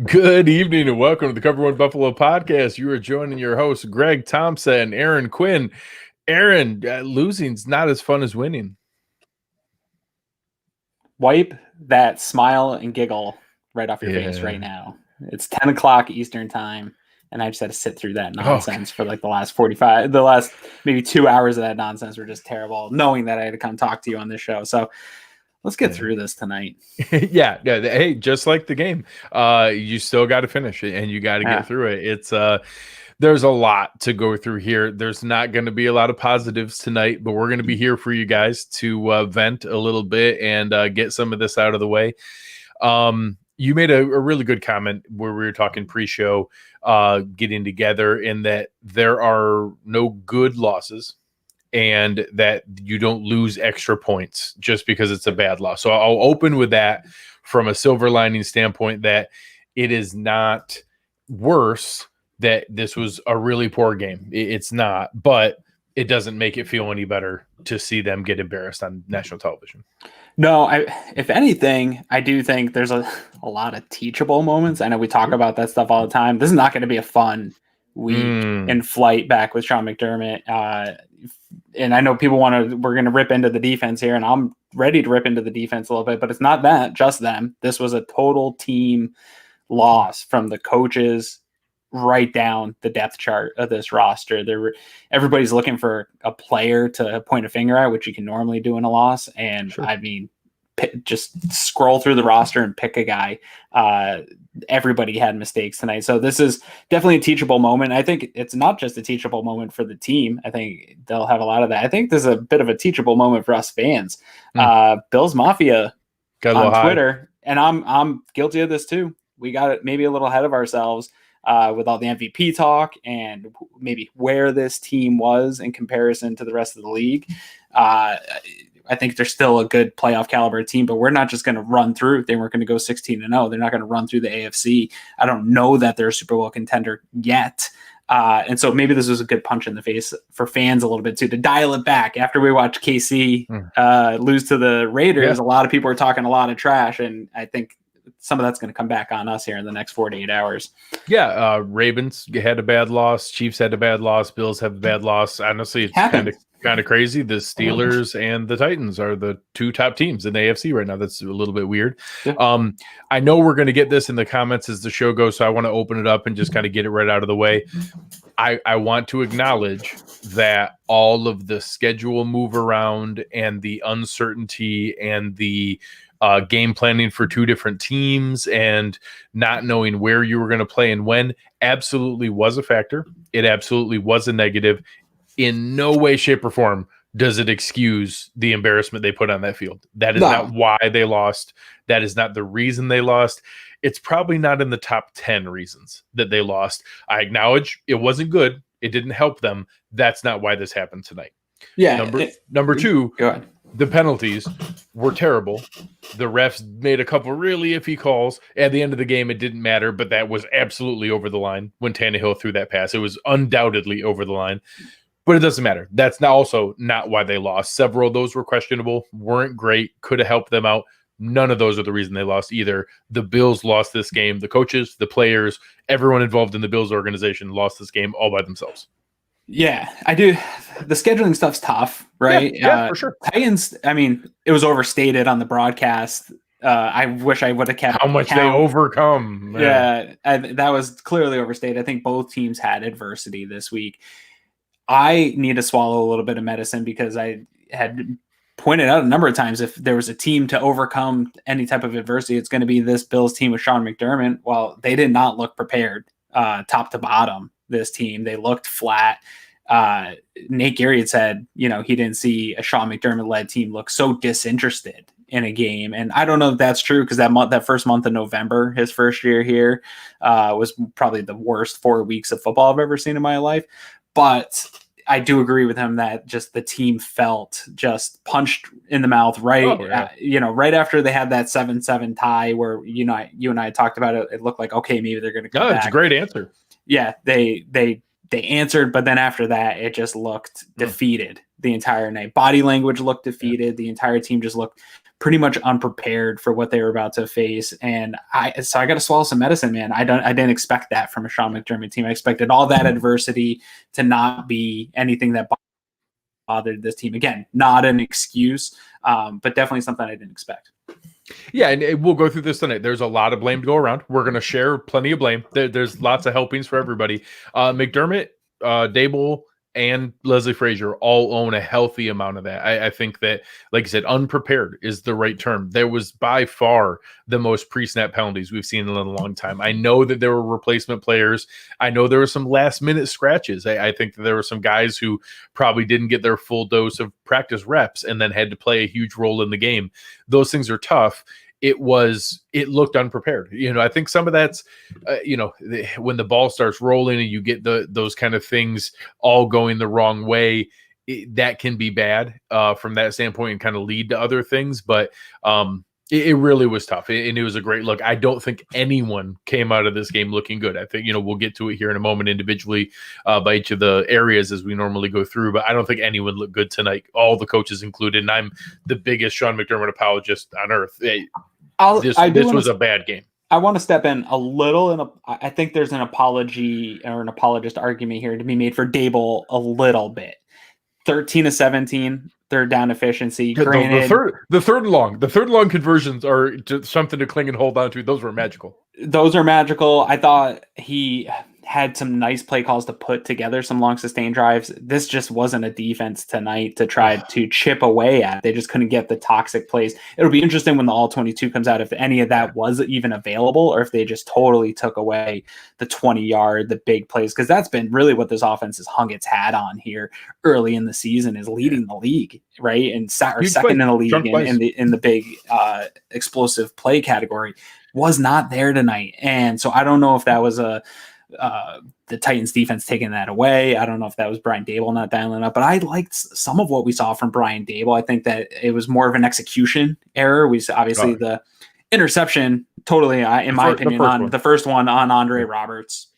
Good evening and welcome to the Cover One Buffalo podcast. You are joining your hosts, Greg Tompsett and Aaron Quinn. Aaron, losing's not as fun as winning. Wipe that smile and giggle right off your face right now. It's 10 o'clock Eastern time, and I just had to sit through that nonsense for like the last maybe 2 hours of that nonsense were just terrible, knowing that I had to come talk to you on this show. So let's get through this tonight. Yeah. Hey, just like the game, you still got to finish it and you got to get through it. It's there's a lot to go through here. There's not going to be a lot of positives tonight, but we're going to be here for you guys to vent a little bit and get some of this out of the way. You made a really good comment where we were talking pre-show, getting together, in that there are no good losses and that you don't lose extra points just because it's a bad loss. So I'll open with that from a silver lining standpoint, that it is not worse that this was a really poor game. It's not, but it doesn't make it feel any better to see them get embarrassed on national television. No, if anything, I do think there's a lot of teachable moments. I know we talk about that stuff all the time. This is not going to be a fun week in flight back with Sean McDermott. And I know we're going to rip into the defense here, and I'm ready to rip into the defense a little bit, but it's not just them. This was a total team loss from the coaches right down the depth chart of this roster. Everybody's looking for a player to point a finger at, which you can normally do in a loss. And sure. I mean, just scroll through the roster and pick a guy. Everybody had mistakes tonight. So this is definitely a teachable moment. I think it's not just a teachable moment for the team. I think they'll have a lot of that. I think this is a bit of a teachable moment for us fans. Bills Mafia on Twitter, and I'm guilty of this too. We got it maybe a little ahead of ourselves with all the MVP talk and maybe where this team was in comparison to the rest of the league. I think they're still a good playoff caliber team, but we're not just going to run through. They weren't going to go 16-0. They're not going to run through the AFC. I don't know that they're a Super Bowl contender yet. And so maybe this was a good punch in the face for fans a little bit too, to dial it back. After we watched KC lose to the Raiders, a lot of people are talking a lot of trash, and I think some of that's going to come back on us here in the next 48 hours. Yeah. Ravens had a bad loss. Chiefs had a bad loss. Bills have a bad loss. Honestly, it's kind of crazy. The Steelers and the Titans are the two top teams in the AFC right now. That's a little bit weird. Yeah. I know we're going to get this in the comments as the show goes, so I want to open it up and just kind of get it right out of the way. I want to acknowledge that all of the schedule move around and the uncertainty and the game planning for two different teams and not knowing where you were going to play and when absolutely was a factor. It absolutely was a negative. In no way, shape, or form does it excuse the embarrassment they put on that field. That is not why they lost. That is not the reason they lost. It's probably not in the top 10 reasons that they lost. I acknowledge it wasn't good. It didn't help them. That's not why this happened tonight. Yeah. Number two, go ahead. The penalties were terrible. The refs made a couple really iffy calls. At the end of the game, it didn't matter, but that was absolutely over the line when Tannehill threw that pass. It was undoubtedly over the line. But it doesn't matter. That's also not why they lost. Several of those were questionable, weren't great, could have helped them out. None of those are the reason they lost either. The Bills lost this game. The coaches, the players, everyone involved in the Bills organization lost this game all by themselves. Yeah, I do. The scheduling stuff's tough, right? Yeah, for sure. Titans, I mean, it was overstated on the broadcast. I wish I would have kept how much they overcome. Yeah, that was clearly overstated. I think both teams had adversity this week. I need to swallow a little bit of medicine because I had pointed out a number of times, if there was a team to overcome any type of adversity, it's going to be this Bills team with Sean McDermott. Well, they did not look prepared top to bottom, this team. They looked flat. Nate Gary had said, he didn't see a Sean McDermott-led team look so disinterested in a game. And I don't know if that's true, because that first month of November, his first year here, was probably the worst 4 weeks of football I've ever seen in my life. But I do agree with him that just the team felt just punched in the mouth right after they had that 7-7 tie where, you and I talked about it. It looked like, okay, maybe they're going to come back. It's a great answer. Yeah, they they answered, but then after that, it just looked defeated the entire night. Body language looked defeated. The entire team just looked pretty much unprepared for what they were about to face. And I got to swallow some medicine, man. I didn't expect that from a Sean McDermott team. I expected all that adversity to not be anything that bothered this team. Again, not an excuse, but definitely something I didn't expect. Yeah, and we'll go through this tonight. There's a lot of blame to go around. We're going to share plenty of blame. There's lots of helpings for everybody. McDermott, Dable, and Leslie Frazier all own a healthy amount of that. I think that, like I said, unprepared is the right term. There was by far the most pre-snap penalties we've seen in a long time. I know that there were replacement players. I know there were some last-minute scratches. I think that there were some guys who probably didn't get their full dose of practice reps and then had to play a huge role in the game. Those things are tough. It looked unprepared. I think some of that's, when the ball starts rolling and you get those kind of things all going the wrong way, that can be bad from that standpoint and kind of lead to other things. But it really was tough, and it was a great look. I don't think anyone came out of this game looking good. I think, we'll get to it here in a moment individually by each of the areas as we normally go through, but I don't think anyone looked good tonight, all the coaches included, and I'm the biggest Sean McDermott apologist on earth. This was a bad game. I want to step in a little, and I think there's an apology or an apologist argument here to be made for Dable a little bit. 13 of 17, third down efficiency. Granted, the third and long conversions are just something to cling and hold on to. Those were magical. I thought he had some nice play calls to put together some long sustained drives. This just wasn't a defense tonight to try to chip away at. They just couldn't get the toxic plays. It'll be interesting when the all 22 comes out, if any of that was even available, or if they just totally took away the 20-yard, the big plays. Because that's been really what this offense has hung its hat on here early in the season, is leading the league, right? And second in the league in the big explosive play category. Was not there tonight. And so I don't know if that was the Titans defense taking that away. I don't know if that was Brian Dable not dialing up, but I liked some of what we saw from Brian Dable. I think that it was more of an execution error. We obviously the interception, totally, in my opinion, the first one on Andre Roberts,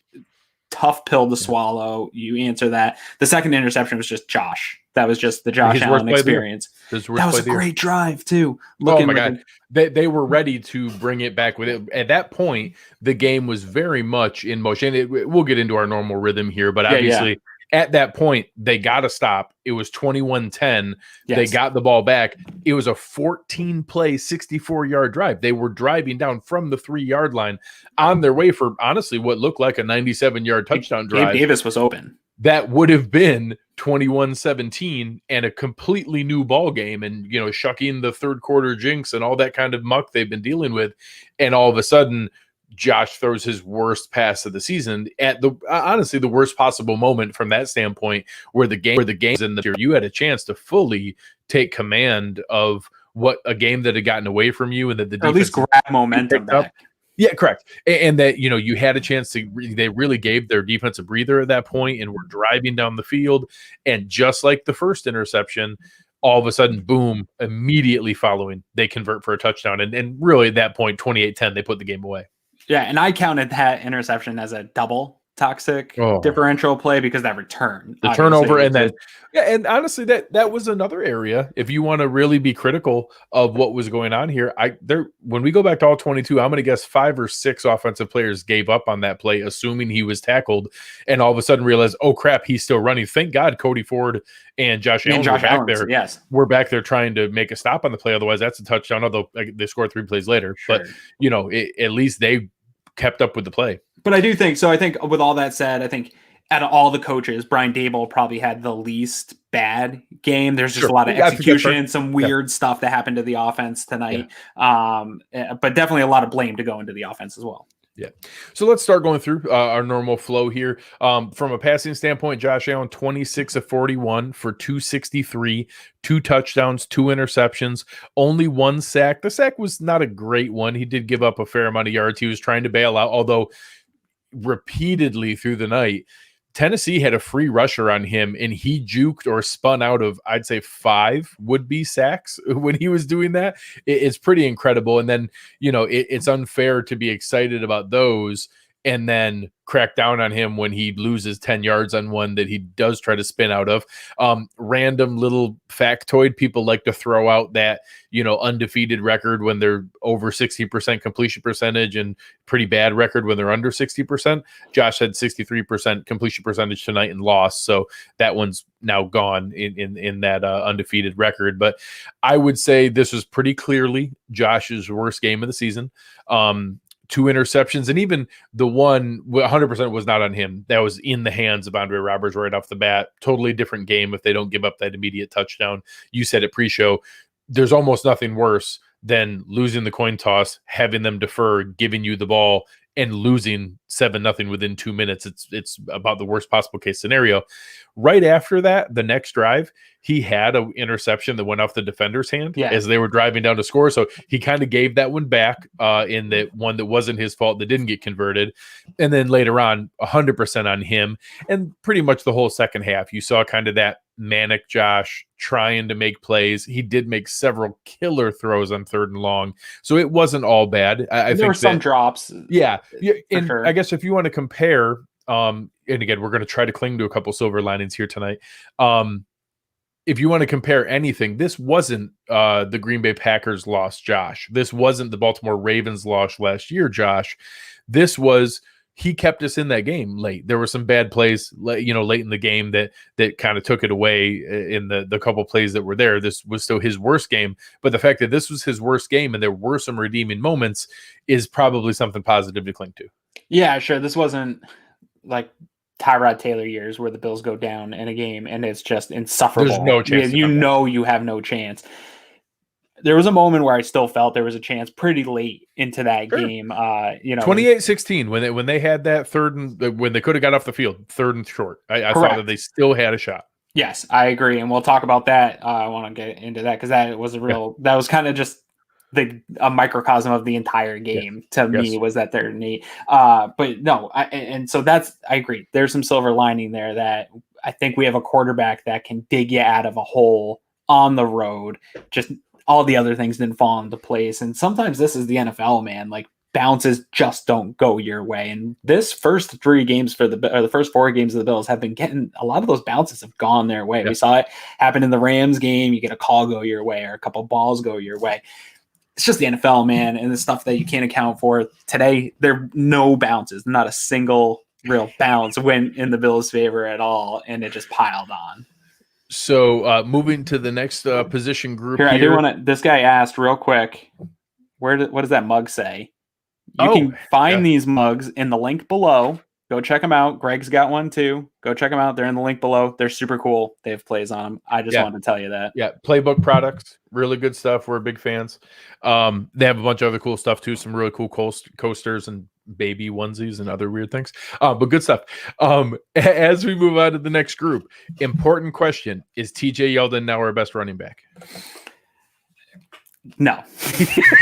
tough pill to swallow. You answer that. The second interception was just Josh. That was just the Josh Allen experience. That was a great drive too. Oh my God. They were ready to bring it back with it. At that point, the game was very much in motion. We'll get into our normal rhythm here, but obviously at that point, they got to stop. It was 21-10. Yes. They got the ball back. It was a 14-play, 64-yard drive. They were driving down from the 3-yard line on their way for, honestly, what looked like a 97-yard touchdown drive. Gabe Davis was open. That would have been 21-17 and a completely new ball game, and shucking the third quarter jinx and all that kind of muck they've been dealing with. And all of a sudden, Josh throws his worst pass of the season at honestly the worst possible moment from that standpoint, where the game's in the, you had a chance to fully take command of what a game that had gotten away from you, and that the defense at least grab momentum back. Yeah, correct. And that, you had a chance to, they really gave their defense a breather at that point and were driving down the field. And just like the first interception, all of a sudden, boom, immediately following, they convert for a touchdown. And really at that point, 28-10, they put the game away. Yeah, and I counted that interception as a double toxic differential play because that return. The turnover and then and honestly that was another area, if you want to really be critical of what was going on here. When we go back to all 22, I'm going to guess 5 or 6 offensive players gave up on that play, assuming he was tackled, and all of a sudden realized, oh crap, he's still running. Thank God Cody Ford and Josh Allen were back there. Yes. We're back there trying to make a stop on the play. Otherwise that's a touchdown, although they scored 3 plays later. Sure. But at least they kept up with the play. But I do think so. I think with all that said, I think out of all the coaches, Brian Dable probably had the least bad game. There's just a lot of execution, some weird stuff that happened to the offense tonight. Yeah. But definitely a lot of blame to go into the offense as well. Yeah. So let's start going through our normal flow here. From a passing standpoint, Josh Allen, 26 of 41 for 263, 2 touchdowns, 2 interceptions, only 1 sack. The sack was not a great one. He did give up a fair amount of yards. He was trying to bail out, although repeatedly through the night, Tennessee had a free rusher on him, and he juked or spun out of, I'd say, 5 would-be sacks when he was doing that. It's pretty incredible. And then, it's unfair to be excited about those and then crack down on him when he loses 10 yards on one that he does try to spin out of. Random little factoid, people like to throw out that, undefeated record when they're over 60% completion percentage and pretty bad record when they're under 60%. Josh had 63% completion percentage tonight and lost. So that one's now gone in that undefeated record. But I would say this was pretty clearly Josh's worst game of the season. 2 interceptions, and even the one 100% was not on him. That was in the hands of Andre Roberts right off the bat. Totally different game if they don't give up that immediate touchdown. You said it pre-show. There's almost nothing worse than losing the coin toss, having them defer, giving you the ball, and losing 7-0 within 2 minutes. It's about the worst possible case scenario. Right after that, the next drive, he had an interception that went off the defender's hand as they were driving down to score. So he kind of gave that one back in the one that wasn't his fault that didn't get converted. And then later on, 100% on him. And pretty much the whole second half, you saw kind of that manic Josh trying to make plays. He did make several killer throws on 3rd and long. So it wasn't all bad. I think there were some drops. Yeah. And sure. I guess if you want to compare, and again, we're going to try to cling to a couple silver linings here tonight. If you want to compare anything, this wasn't the Green Bay Packers loss, Josh. This wasn't the Baltimore Ravens loss last year, Josh. This was, he kept us in that game late. There were some bad plays, late in the game that kind of took it away in the couple plays that were there. This was still his worst game, but the fact that this was his worst game and there were some redeeming moments is probably something positive to cling to. Yeah, sure. This wasn't like Tyrod Taylor years where the Bills go down in a game and it's just insufferable. There's no chance. You have no chance. There was a moment where I still felt there was a chance pretty late into that game. 28-16 when they had that third and when they could have got off the field, 3rd and short. I thought that they still had a shot. Yes, I agree, and we'll talk about that. I want to get into that because that was that was kind of just a microcosm of the entire game to me was that they're neat. But no, so I agree. There's some silver lining there that I think we have a quarterback that can dig you out of a hole on the road. Just all the other things didn't fall into place. And sometimes this is the NFL, man. Like bounces just don't go your way. And this first 3 games the first 4 games of the Bills have been getting a lot of those bounces have gone their way. Yep. We saw it happen in the Rams game. You get a call go your way or a couple balls go your way. It's just the NFL, man, and the stuff that you can't account for. Today, there are no bounces, not a single real bounce went in the Bills' favor at all, and it just piled on. So moving to the next position group here. I do want to. This guy asked real quick, what does that mug say? You can find these mugs in the link below. Go check them out. Greg's got one too. Go check them out. They're in the link below. They're super cool. They have plays on them. I just wanted to tell you that. Yeah, Playbook products, really good stuff. We're big fans. They have a bunch of other cool stuff too. Some really cool coasters and baby onesies and other weird things. But good stuff. As we move on to the next group, important question: is TJ Yeldon now our best running back? No,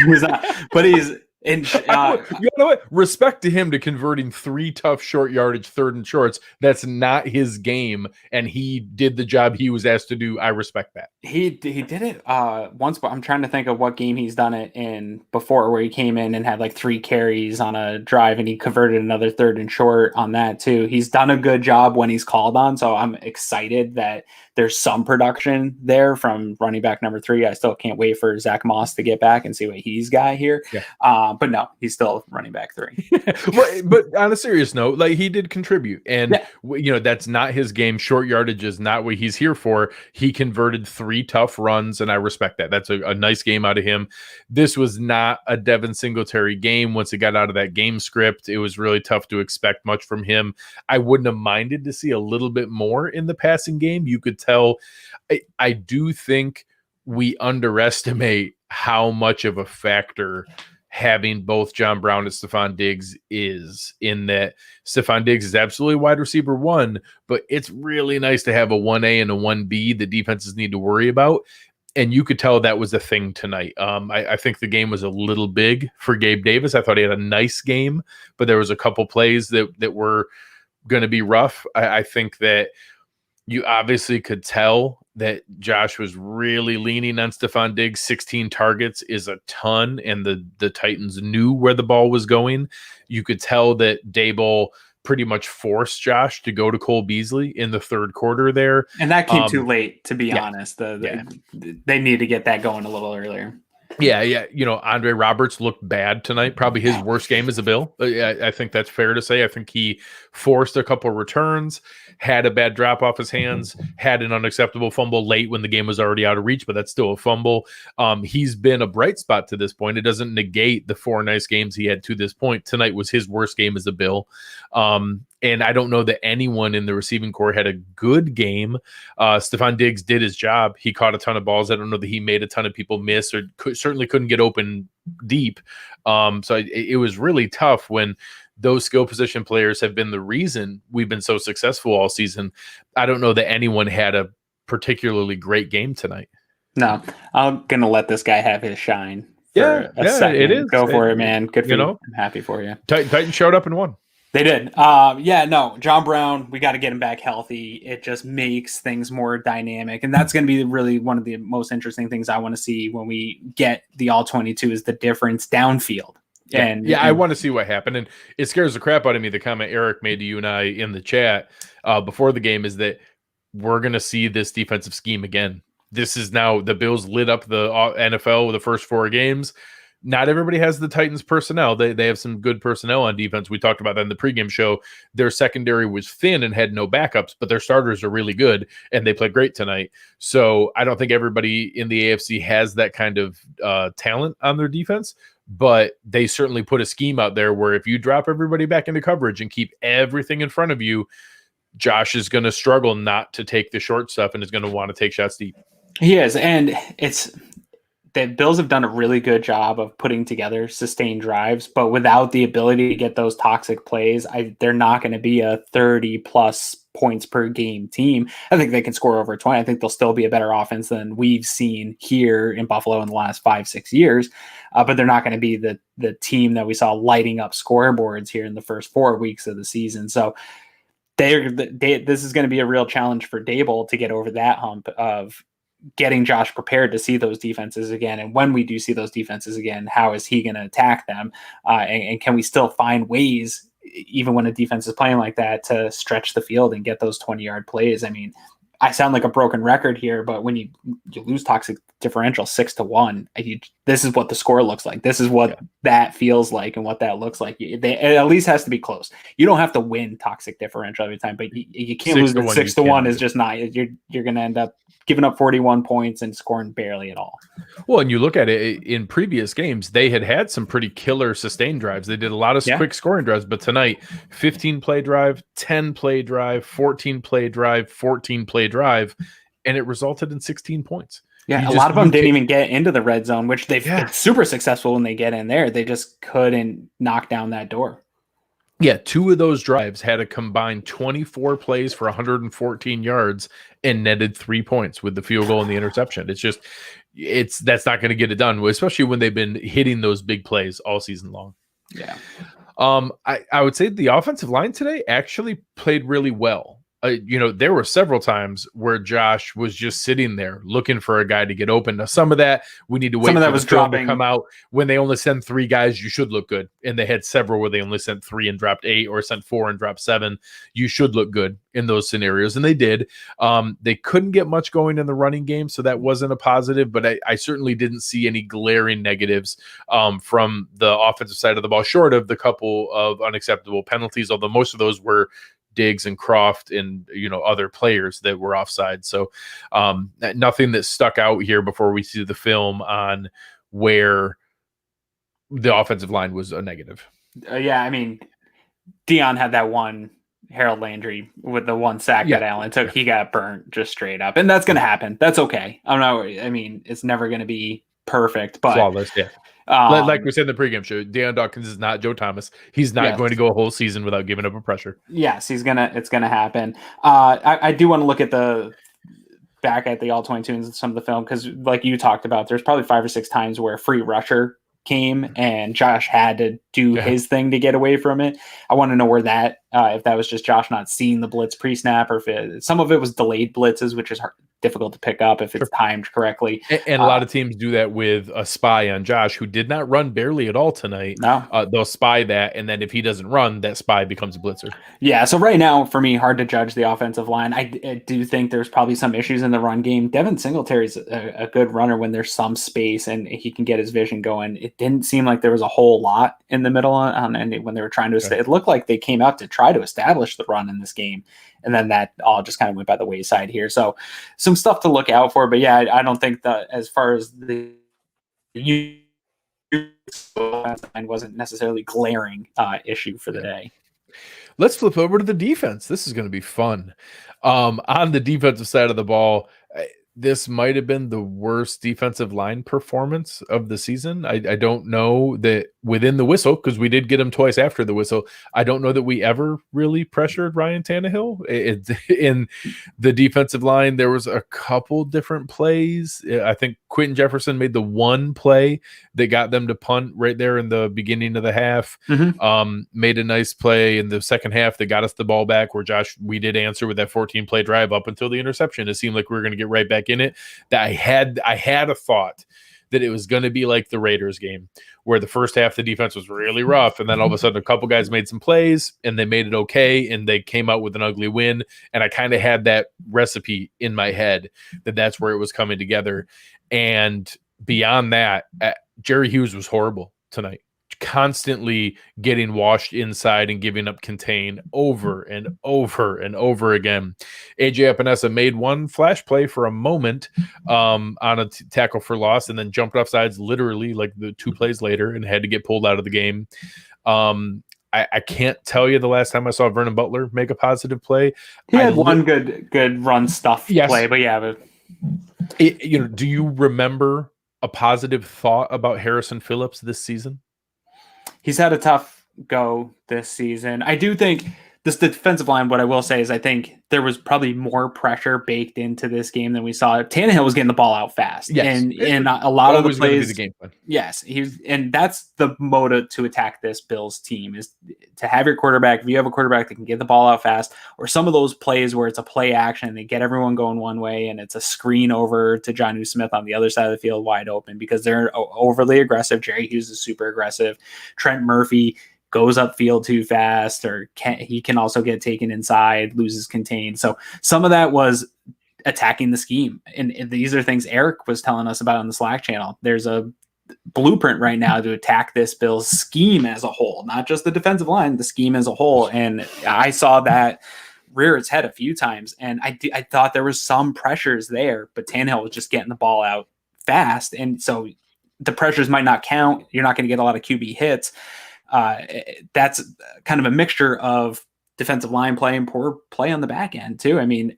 he's not. But he's. And you know what? Respect to him to converting 3 tough short yardage 3rd and shorts. That's not his game, and he did the job he was asked to do. I respect that. He did it once, but I'm trying to think of what game he's done it in before, where he came in and had like 3 carries on a drive, and he converted another 3rd and short on that too. He's done a good job when he's called on, so I'm excited that there's some production there from running back number 3. I still can't wait for Zach Moss to get back and see what he's got here. Yeah. But no, he's still running back 3. but on a serious note, like he did contribute, and that's not his game. Short yardage is not what he's here for. He converted 3 tough runs, and I respect that. That's a nice game out of him. This was not a Devin Singletary game. Once he got out of that game script, it was really tough to expect much from him. I wouldn't have minded to see a little bit more in the passing game. You could tell. I do think we underestimate how much of a factor having both John Brown and Stephon Diggs is, in that Stephon Diggs is absolutely wide receiver 1, but it's really nice to have a 1A and a 1B that defenses need to worry about. And you could tell that was a thing tonight. I think the game was a little big for Gabe Davis. I thought he had a nice game, but there was a couple plays that were going to be rough. I think that you obviously could tell that Josh was really leaning on Stephon Diggs. 16 targets is a ton, and the Titans knew where the ball was going. You could tell that Daboll pretty much forced Josh to go to Cole Beasley in the third quarter there. And that came too late, to be honest. Yeah. They need to get that going a little earlier. Yeah. Andre Roberts looked bad tonight. Probably his worst game as a Bill. I think that's fair to say. I think he forced a couple returns, had a bad drop off his hands, had an unacceptable fumble late when the game was already out of reach, but that's still a fumble. He's been a bright spot to this point. It doesn't negate the 4 nice games he had to this point. Tonight was his worst game as a Bill. And I don't know that anyone in the receiving corps had a good game. Stephon Diggs did his job. He caught a ton of balls. I don't know that he made a ton of people miss, or certainly couldn't get open deep. So it was really tough when those skill position players have been the reason we've been so successful all season. I don't know that anyone had a particularly great game tonight. No, I'm going to let this guy have his shine. Second. It is. Go for it, man. Good for you. I'm happy for you. Titans showed up and won. They did. John Brown, we got to get him back healthy. It just makes things more dynamic. And that's going to be really one of the most interesting things I want to see when we get the all 22 is the difference downfield. I want to see what happened. And it scares the crap out of me. The comment Eric made to you and I in the chat before the game is that we're going to see this defensive scheme again. This is now the Bills lit up the NFL with the first 4 games. Not everybody has the Titans personnel. They have some good personnel on defense. We talked about that in the pregame show. Their secondary was thin and had no backups, but their starters are really good, and they played great tonight. So I don't think everybody in the AFC has that kind of talent on their defense, but they certainly put a scheme out there where if you drop everybody back into coverage and keep everything in front of you, Josh is going to struggle not to take the short stuff and is going to want to take shots deep. He is, and the Bills have done a really good job of putting together sustained drives, but without the ability to get those toxic plays, they're not going to be a 30-plus points per game team. I think they can score over 20. I think they'll still be a better offense than we've seen here in Buffalo in the last 5-6 years, but they're not going to be the team that we saw lighting up scoreboards here in the first 4 weeks of the season. So this is going to be a real challenge for Daboll to get over that hump of getting Josh prepared to see those defenses again. And when we do see those defenses again, how is he going to attack them? And can we still find ways, even when a defense is playing like that, to stretch the field and get those 20-yard plays? I mean, I sound like a broken record here, but when you lose toxic differential 6-1, this is what the score looks like. This is what that feels like and what that looks like. It at least has to be close. You don't have to win toxic differential every time, but you can't lose it 6-1 is just not. You're going to end up giving up 41 points and scoring barely at all. Well, and you look at it in previous games, they had some pretty killer sustained drives. They did a lot of quick scoring drives, but tonight, 15-play drive, 10-play drive, 14-play drive, 14-play drive, and it resulted in 16 points. Yeah, a lot of them didn't even get into the red zone, which they've been super successful when they get in there. They just couldn't knock down that door. Yeah, 2 of those drives had a combined 24 plays for 114 yards and netted 3 points with the field goal and the interception. That's not going to get it done, especially when they've been hitting those big plays all season long. Yeah. I would say the offensive line today actually played really well. There were several times where Josh was just sitting there looking for a guy to get open. Now, some of that we need to wait. Some of that was dropping. To come out when they only send 3 guys. You should look good, and they had several where they only sent 3 and dropped 8, or sent 4 and dropped 7. You should look good in those scenarios, and they did. They couldn't get much going in the running game, so that wasn't a positive. But I certainly didn't see any glaring negatives from the offensive side of the ball, short of the couple of unacceptable penalties. Although most of those were Diggs and Croft and other players that were offside. So nothing that stuck out here before we see the film on where the offensive line was a negative. I mean, Dion had that one, Harold Landry with the one sack that Allen took. He got burnt just straight up, and that's going to happen. That's okay. It's never going to be perfect, but flawless. Yeah. Like we said in the pregame show, Deion Dawkins is not Joe Thomas. He's not going to go a whole season without giving up a pressure. Yes, it's gonna happen. I do want to look at back at the all 22 and some of the film, because like you talked about, there's probably 5 or 6 times where a free rusher came and Josh had to do his thing to get away from it. I want to know where that, if that was just Josh not seeing the blitz pre-snap, or if some of it was delayed blitzes, which is difficult to pick up if it's timed correctly. And a lot of teams do that with a spy on Josh, who did not run barely at all tonight. No. They'll spy that, and then if he doesn't run, that spy becomes a blitzer. Yeah, so right now, for me, hard to judge the offensive line. I do think there's probably some issues in the run game. Devin Singletary's a good runner when there's some space and he can get his vision going. It didn't seem like there was a whole lot in the middle and when they were trying to it looked like they came out to try to establish the run in this game. And then that all just kind of went by the wayside here. So some stuff to look out for. But yeah, I don't think that as far as the wasn't necessarily glaring issue for the day. Let's flip over to the defense. This is going to be fun. On the defensive side of the ball, this might have been the worst defensive line performance of the season. I don't know that within the whistle, because we did get him twice after the whistle, I don't know that we ever really pressured Ryan Tannehill. In the defensive line, there was a couple different plays. I think Quentin Jefferson made the one play that got them to punt right there in the beginning of the half. Made a nice play in the second half that got us the ball back, where we did answer with that 14-play drive up until the interception. It seemed like we were going to get right back in it. That I had a thought that it was going to be like the Raiders game, where the first half the defense was really rough, and then all of a sudden a couple guys made some plays and they made it okay, and they came out with an ugly win. And I kind of had that recipe in my head that's where it was coming together. And beyond that, Jerry Hughes was horrible tonight, constantly getting washed inside and giving up contain over and over and over again. AJ Epinesa made one flash play for a moment on a tackle for loss, and then jumped off sides literally like the 2 plays later and had to get pulled out of the game. I can't tell you the last time I saw Vernon Butler make a positive play. He had one good run stuff play, but yeah. Do you remember a positive thought about Harrison Phillips this season? He's had a tough go this season. I do think this defensive line, what I will say is I think there was probably more pressure baked into this game than we saw. Tannehill was getting the ball out fast. Yes. And a lot of the plays. The game plan. Yes. And that's the motive to attack this Bills team, is to have your quarterback. If you have a quarterback that can get the ball out fast, or some of those plays where it's a play action and they get everyone going one way and it's a screen over to Jonnu Smith on the other side of the field wide open because they're overly aggressive. Jerry Hughes is super aggressive. Trent Murphy goes upfield too fast, or he can also get taken inside, loses contained. So some of that was attacking the scheme. And these are things Eric was telling us about on the Slack channel. There's a blueprint right now to attack this Bills scheme as a whole, not just the defensive line, the scheme as a whole. And I saw that rear its head a few times. And I thought there was some pressures there, but Tannehill was just getting the ball out fast. And so the pressures might not count. You're not going to get a lot of QB hits. That's kind of a mixture of defensive line play and poor play on the back end too. I mean,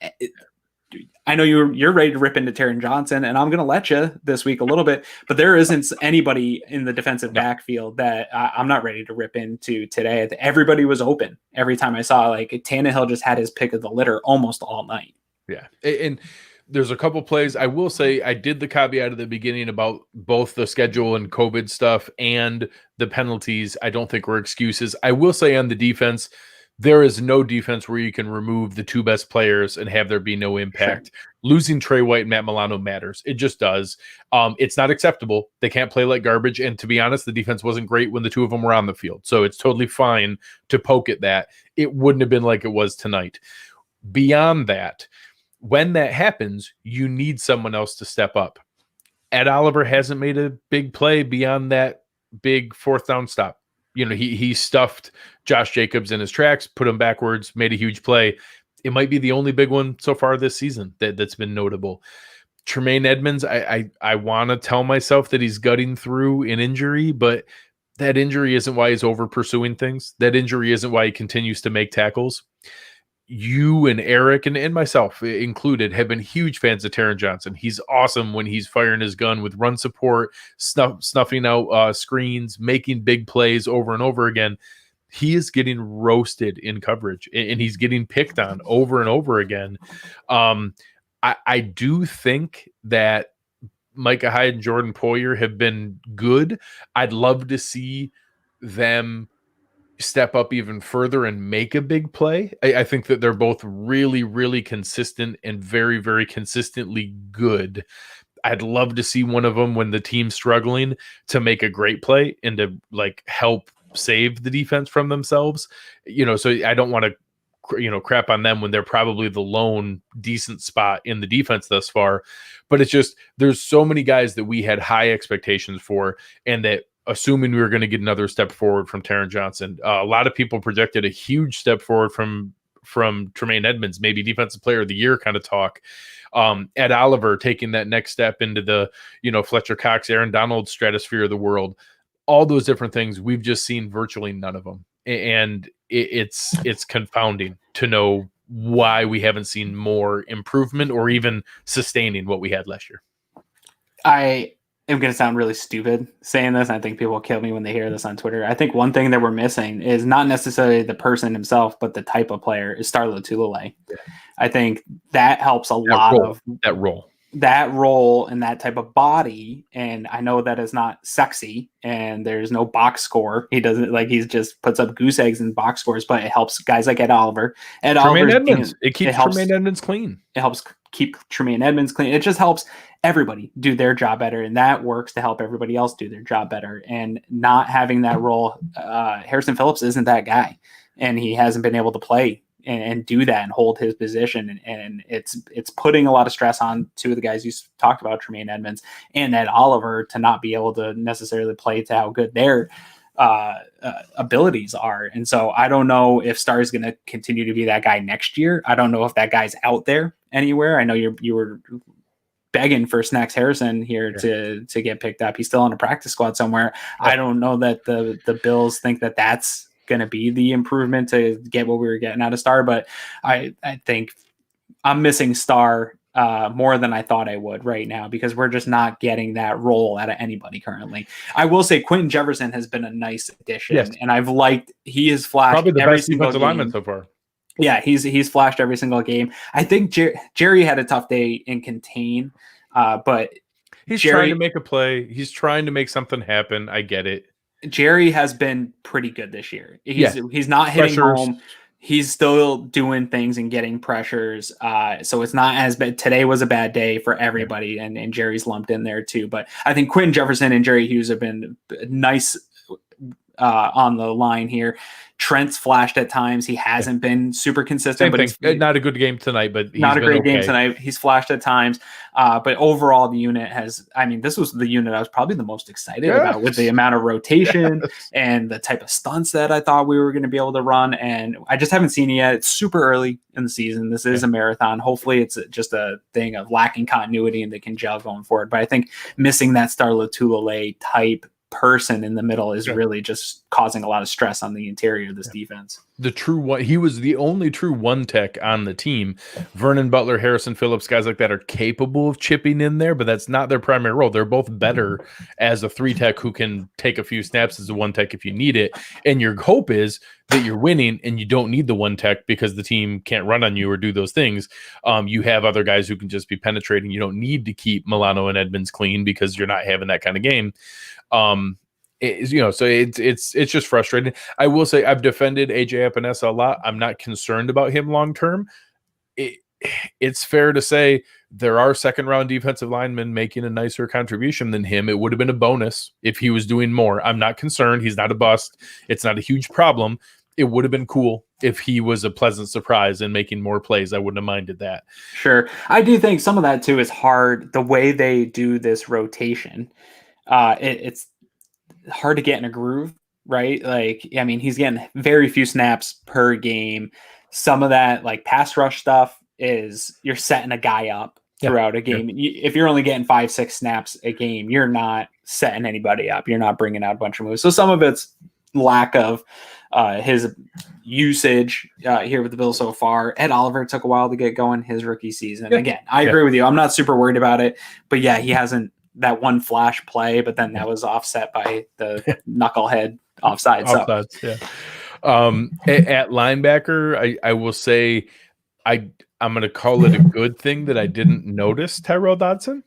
I know you're ready to rip into Taron Johnson, and I'm going to let you this week a little bit, but there isn't anybody in the defensive backfield that I'm not ready to rip into today. Everybody was open every time I saw. Like Tannehill just had his pick of the litter almost all night. Yeah, and there's a couple plays. I will say I did the caveat at the beginning about both the schedule and COVID stuff and the penalties. I don't think were excuses. I will say on the defense, there is no defense where you can remove the 2 best players and have there be no impact. Sure. Losing Trey White and Matt Milano matters. It just does. It's not acceptable. They can't play like garbage. And to be honest, the defense wasn't great when the 2 of them were on the field. So it's totally fine to poke at that. It wouldn't have been like it was tonight. Beyond that, when that happens, you need someone else to step up. Ed Oliver hasn't made a big play beyond that big 4th down stop. He stuffed Josh Jacobs in his tracks, put him backwards, made a huge play. It might be the only big one so far this season that's been notable. Tremaine Edmonds, I want to tell myself that he's gutting through an injury, but that injury isn't why he's over pursuing things. That injury isn't why he continues to make tackles. You and Eric and myself included have been huge fans of Taron Johnson. He's awesome when he's firing his gun with run support, snuffing out screens, making big plays over and over again. He is getting roasted in coverage, and he's getting picked on over and over again. I do think that Micah Hyde and Jordan Poyer have been good. I'd love to see them step up even further and make a big play. I think that they're both really, really consistent and very, very consistently good. I'd love to see one of them when the team's struggling to make a great play and to like help save the defense from themselves. So I don't want to crap on them when they're probably the lone decent spot in the defense thus far. But it's just, there's so many guys that we had high expectations for, and that assuming we were going to get another step forward from Taron Johnson, a lot of people projected a huge step forward from Tremaine Edmonds, maybe defensive player of the year kind of talk. Ed Oliver taking that next step into the, Fletcher Cox, Aaron Donald stratosphere of the world. All those different things, we've just seen virtually none of them. And it's confounding to know why we haven't seen more improvement or even sustaining what we had last year. I am going to sound really stupid saying this. I think people will kill me when they hear this on Twitter. I think one thing that we're missing is not necessarily the person himself, but the type of player is Star Lotulelei. Yeah. I think that helps that role and that type of body. And I know that is not sexy and there's no box score. He doesn't he's just puts up goose eggs in box scores, but it helps guys like Ed Oliver. Tremaine Edmonds. It keeps Tremaine Edmonds clean. It helps keep Tremaine Edmonds clean. It just helps everybody do their job better. And that works to help everybody else do their job better. And not having that role, Harrison Phillips isn't that guy. And he hasn't been able to play and do that and hold his position. And it's putting a lot of stress on two of the guys you talked about, Tremaine Edmonds and Ed Oliver, to not be able to necessarily play to how good their abilities are. And so I don't know if Star is going to continue to be that guy next year. I don't know if that guy's out there anywhere. I know you were begging for Snacks Harrison here to get picked up. He's still on a practice squad somewhere. Yeah. I don't know that the Bills think that that's going to be the improvement to get what we were getting out of Star, but I think I'm missing Star more than I thought I would right now, because we're just not getting that role out of anybody currently. I will say Quentin Jefferson has been a nice addition, and I've liked, he has flashed probably the best defensive lineman so far. Yeah, he's flashed every single game. I think Jerry had a tough day in contain, but he's trying to make a play. He's trying to make something happen. I get it. Jerry has been pretty good this year. He's not hitting home. He's still doing things and getting pressures. So it's not as bad. Today was a bad day for everybody, and Jerry's lumped in there too. But I think Quinn Jefferson and Jerry Hughes have been nice on the line here. Trent's flashed at times. He hasn't been super consistent. But not a good game tonight, but he's not a great game tonight. He's flashed at times. But overall, the unit has, this was the unit I was probably the most excited about, with the amount of rotation and the type of stunts that I thought we were going to be able to run. And I just haven't seen it yet. It's super early in the season. This is a marathon. Hopefully it's just a thing of lacking continuity and they can gel going forward. But I think missing that Star Lotulelei type person in the middle is really just causing a lot of stress on the interior of this defense. The true one, he was the only true one tech on the team. Vernon Butler, Harrison Phillips, guys like that are capable of chipping in there, but that's not their primary role. They're both better as a three tech who can take a few snaps as a one tech if you need it. And your hope is that you're winning and you don't need the one tech because the team can't run on you or do those things. You have other guys who can just be penetrating. You don't need to keep Milano and Edmonds clean because you're not having that kind of game. So it's just frustrating. I will say I've defended AJ Epinesa a lot. I'm not concerned about him long term. It's fair to say there are second round defensive linemen making a nicer contribution than him. It would have been a bonus if he was doing more. I'm not concerned. He's not a bust. It's not a huge problem. It would have been cool if he was a pleasant surprise and making more plays. I wouldn't have minded that. Sure. I do think some of that too is hard. The way they do this rotation, it's hard to get in a groove, right? He's getting very few snaps per game. Some of that pass rush stuff is you're setting a guy up throughout a game. If you're only getting 5-6 snaps a game, you're not setting anybody up. You're not bringing out a bunch of moves. So some of it's lack of his usage here with the Bills so far. Ed Oliver took a while to get going his rookie season. Again, I agree with you. I'm not super worried about it, but he hasn't that one flash play, but then that was offset by the knucklehead offside. At linebacker, I will say I'm going to call it a good thing that I didn't notice Tyrell Dodson.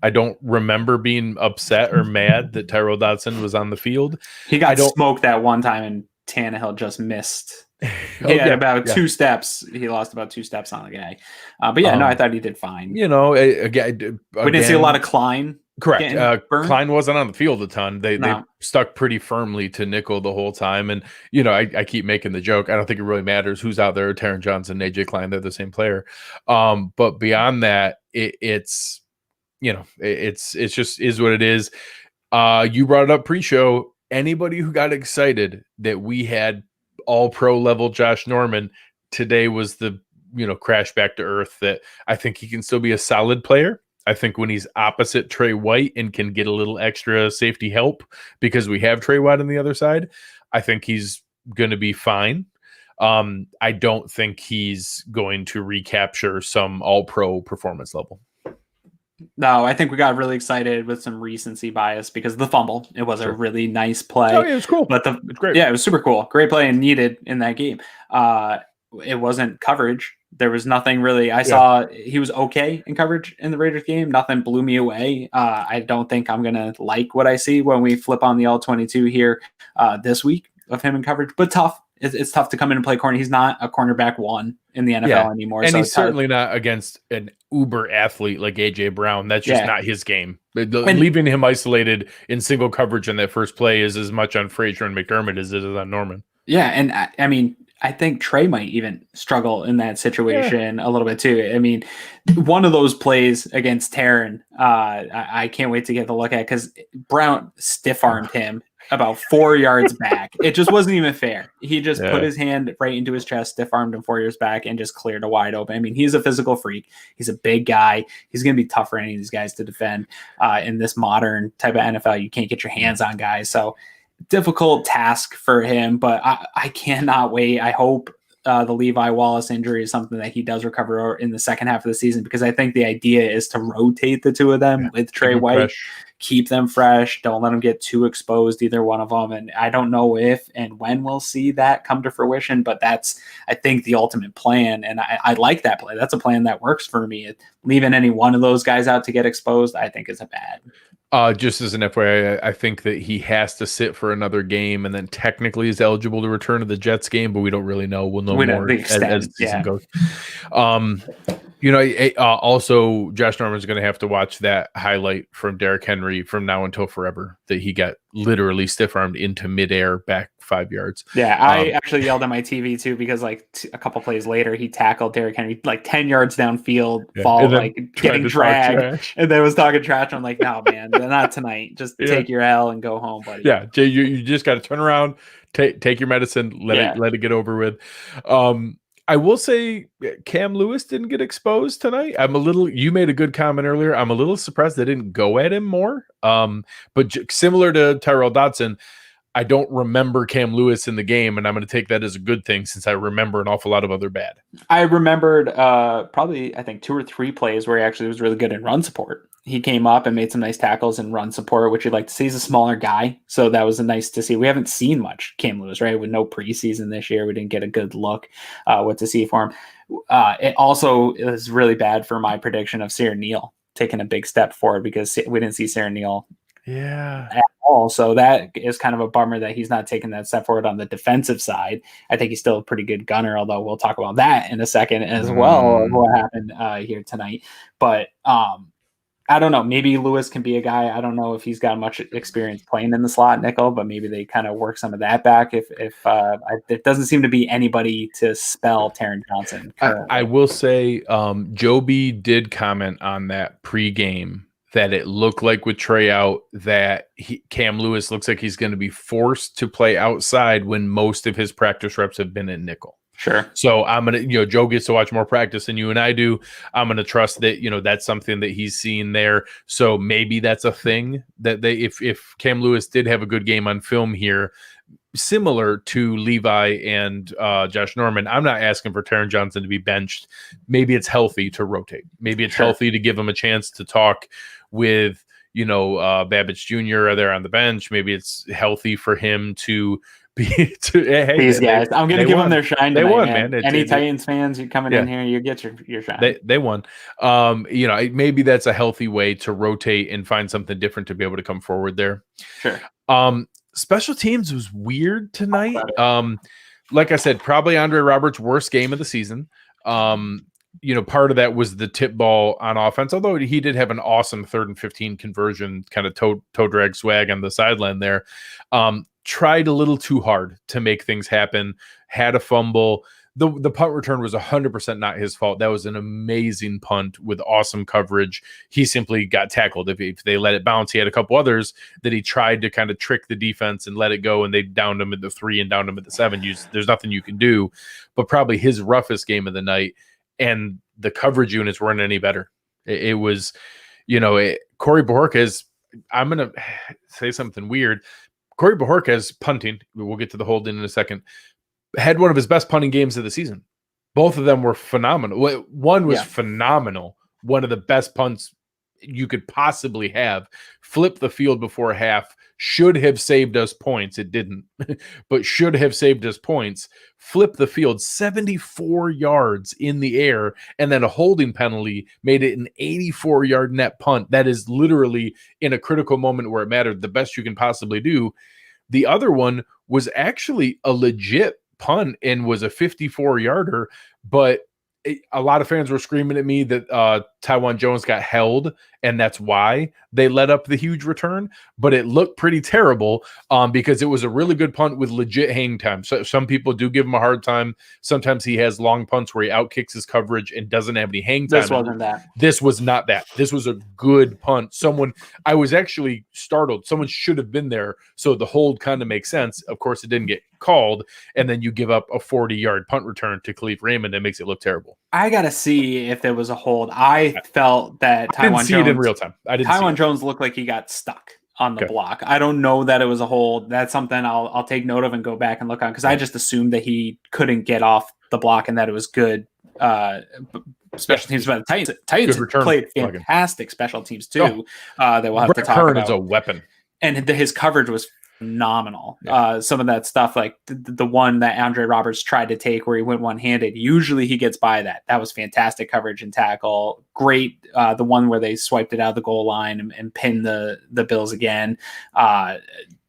I don't remember being upset or mad that Tyrell Dodson was on the field. He got smoked that one time, and Tannehill just missed. He had about 2 steps. He lost about 2 steps on the guy. But yeah, no, I thought he did fine. You know, again, we didn't see a lot of Klein. Correct. Klein wasn't on the field a ton. They stuck pretty firmly to nickel the whole time. And, you know, I keep making the joke. I don't think it really matters who's out there. Taron Johnson, AJ Klein, they're the same player. But beyond that, it's you know, it's just is what it is. You brought it up pre-show. Anybody who got excited that we had all pro level Josh Norman today was the, you know, crash back to earth that I think he can still be a solid player. I think when he's opposite Trey White and can get a little extra safety help because we have Trey White on the other side, I think he's going to be fine. I don't think he's going to recapture some all-pro performance level. No, I think we got really excited with some recency bias because of the fumble. It was a really nice play. Oh, yeah, it was cool. But it's great. Yeah, it was super cool. Great play and needed in that game. It wasn't coverage. There was nothing really. I saw he was okay in coverage in the Raiders game. Nothing blew me away. I don't think I'm going to like what I see when we flip on the all-22 here this week of him in coverage. But tough. It's tough to come in and play corner. He's not a cornerback 1 in the NFL anymore. And so he's certainly not against an uber athlete like A.J. Brown. That's just not his game. Leaving him isolated in single coverage in that first play is as much on Frazier and McDermott as it is on Norman. Yeah, and I mean, I think Trey might even struggle in that situation a little bit too. I mean, one of those plays against Taron, I can't wait to get the look at because Brown stiff-armed him about 4 yards back. It just wasn't even fair. He just put his hand right into his chest, stiff-armed him 4 yards back, and just cleared a wide open. I mean, he's a physical freak. He's a big guy. He's going to be tough for any of these guys to defend in this modern type of NFL. You can't get your hands on guys. So difficult task for him, but I cannot wait. I hope the Levi Wallace injury is something that he does recover in the second half of the season, because I think the idea is to rotate the two of them with Trey White, keep them fresh. Don't let them get too exposed, either one of them. And I don't know if and when we'll see that come to fruition, but that's, I think, the ultimate plan. And I like that play. That's a plan that works for me. Leaving any one of those guys out to get exposed, I think is a bad. Just as an FYI, I think that he has to sit for another game and then technically is eligible to return to the Jets game, but we don't really know. We'll know more as the season goes. Also, Josh Norman's going to have to watch that highlight from Derrick Henry from now until forever that he got literally stiff-armed into midair back 5 yards. Yeah, I actually yelled at my TV too because like a couple plays later, he tackled Derrick Henry like 10 yards downfield, getting dragged, and then was talking trash. I'm like, no, man, not tonight. Just take your L and go home, buddy. Yeah, Jay, you just got to turn around, take your medicine, let it get over with. I will say Cam Lewis didn't get exposed tonight. You made a good comment earlier. I'm a little surprised they didn't go at him more. But similar to Tyrell Dodson, I don't remember Cam Lewis in the game, and I'm going to take that as a good thing since I remember an awful lot of other bad. I remembered probably, I think, 2 or 3 plays where he actually was really good in run support. He came up and made some nice tackles in run support, which you'd like to see. He's a smaller guy, so that was nice to see. We haven't seen much Cam Lewis, right? With no preseason this year, we didn't get a good look what to see for him. It also is really bad for my prediction of Sarah Neal taking a big step forward because we didn't see Sarah Neal at all. So that is kind of a bummer that he's not taking that step forward on the defensive side. I think he's still a pretty good gunner, although we'll talk about that in a second as well, what happened here tonight. But I don't know. Maybe Lewis can be a guy. I don't know if he's got much experience playing in the slot nickel, but maybe they kind of work some of that back. If it doesn't seem to be anybody to spell Taron Johnson. I will say Joby did comment on that pregame that it looked like with Trey out that Cam Lewis looks like he's going to be forced to play outside when most of his practice reps have been in nickel. Sure. So I'm going to, Joe gets to watch more practice than you and I do. I'm going to trust that, that's something that he's seen there. So maybe that's a thing that if Cam Lewis did have a good game on film here, similar to Levi and Josh Norman, I'm not asking for Taron Johnson to be benched. Maybe it's healthy to rotate. Maybe it's healthy to give him a chance to talk with, Babbage Jr. there on the bench. Maybe it's healthy for him to Hey, These guys, I'm going to give them their shine. They tonight, won, man. Any Titans fans, you coming in here, you get your shine. They won. Maybe that's a healthy way to rotate and find something different to be able to come forward there. Sure. Special teams was weird tonight. Like I said, probably Andre Roberts' worst game of the season. Part of that was the tip ball on offense, although he did have an awesome 3rd and 15 conversion, kind of toe drag swag on the sideline there. Tried a little too hard to make things happen, had a fumble. The punt return was 100% not his fault. That was an amazing punt with awesome coverage. He simply got tackled. If they let it bounce, he had a couple others that he tried to kind of trick the defense and let it go, and they downed him at the 3 and downed him at the 7. There's nothing you can do, but probably his roughest game of the night, and the coverage units weren't any better. It was, Corey Bojorquez, I'm going to say something weird. Corey Bojorquez punting, we'll get to the holding in a second, had one of his best punting games of the season. Both of them were phenomenal. One was phenomenal. One of the best punts you could possibly have. Flipped the field before half. Should have saved us points. It didn't, but should have saved us points. Flipped the field 74 yards in the air, and then a holding penalty made it an 84-yard net punt. That is literally, in a critical moment where it mattered, the best you can possibly do. The other one was actually a legit punt and was a 54-yarder, but a lot of fans were screaming at me that Taiwan Jones got held, and that's why they let up the huge return. But it looked pretty terrible because it was a really good punt with legit hang time. So some people do give him a hard time. Sometimes he has long punts where he outkicks his coverage and doesn't have any hang time. This wasn't that. This was not that. This was a good punt. I was actually startled. Someone should have been there, so the hold kind of makes sense. Of course, it didn't get called, and then you give up a 40-yard punt return to Khalif Raymond. That makes it look terrible. I gotta see if there was a hold. I felt that Taiwan Jones, it in real time. Taiwan Jones looked like he got stuck on the block. I don't know that it was a hold. That's something I'll take note of and go back and look on, because I just assumed that he couldn't get off the block and that it was good. Special teams by the Titans played fantastic special teams too. That we'll have to talk about. Is a weapon, and his coverage was phenomenal. Some of that stuff, like the one that Andre Roberts tried to take where he went one-handed, usually he gets by that. That was fantastic coverage and tackle. Great. The one where they swiped it out of the goal line and pinned the Bills again.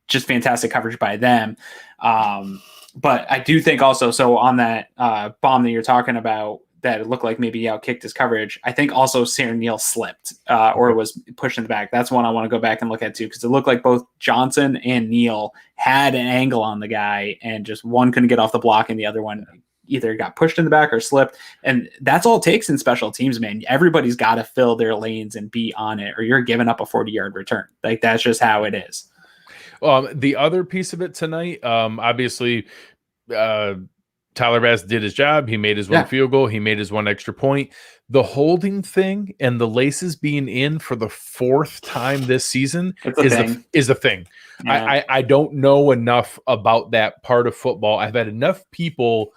Just fantastic coverage by them. But I do think also, so on that bomb that you're talking about, that it looked like maybe he outkicked his coverage, I think also Sarah Neal slipped or was pushed in the back. That's one I want to go back and look at too, because it looked like both Johnson and Neal had an angle on the guy, and just one couldn't get off the block and the other one either got pushed in the back or slipped. And that's all it takes in special teams, man. Everybody's got to fill their lanes and be on it, or you're giving up a 40-yard return. Like, that's just how it is. The other piece of it tonight, obviously, Tyler Bass did his job. He made his one field goal. He made his one extra point. The holding thing and the laces being in for the 4th time this season is a thing. Yeah. I don't know enough about that part of football. I've had enough people